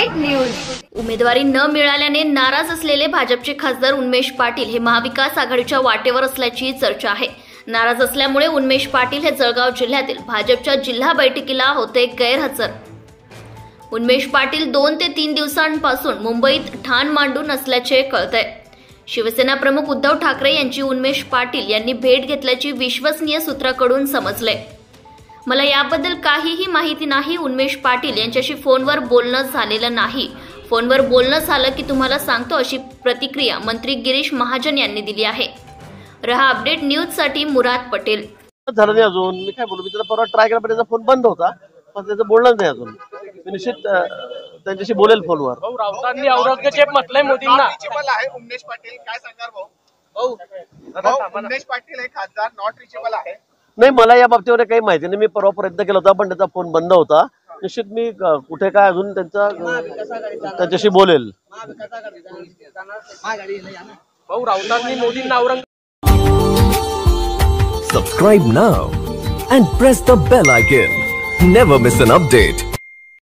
Update news. उमेदवारी न मिळाल्याने नाराज असलेले भाजपचे खासदार उन्मेष पाटील हे महाविकास आघाडीच्या वाटेवर असल्याची चर्चा आहे। नाराज असल्यामुळे उन्मेष पाटील हे जळगाव जिल्ह्यातील भाजपच्या जिल्हा बैठकीला होते गैरहजर। उन्मेष पाटील 2 ते 3 दिवसांपासून मुंबईत ठाण मांडून असल्याचे कळतंय। शिवसेना प्रमुख उद्धव ठाकरे यांची उन्मेष पाटील यांनी भेट घेतल्याची विश्वसनीय सूत्राकडून समजले। मला याबद्दल काहीही माहिती नाही। उन्मेष पाटील यांच्याशी फोनवर बोलणं झालेलं नाही। फोनवर बोलणं झालं की तुम्हाला सांगतो, अशी प्रतिक्रिया मंत्री गिरीश महाजन यांनी दिली आहे। रहा अपडेट न्यूज साठी मुराद पटेल। झालं नाही अजून, मी काय बोलू, मी त्याला परवा ट्राय केला पण त्याचा फोन बंद होता, पण त्याचं बोलणं नाही अजून। मी निश्चित त्यांच्याशी बोलेल फोनवर। भाऊ, राऊतांनी औरंगजेब म्हटलंय मोदींना। रिचेबल आहे उन्मेष पाटील, काय सांगणार भाऊ? उन्मेष पाटील हे खासदार नॉट रिचेबल आहे। नाही, मला या बाबतीवर काही माहिती नाही। मी परवा प्रयत्न केला होता पण त्याचा फोन बंद होता। निश्चित मी कुठे काय अजून त्यांच्याशी बोलेल। भाऊ, राऊतांनी मोदींना Aurangzeb. Subscribe now and press the bell icon. Never miss an update.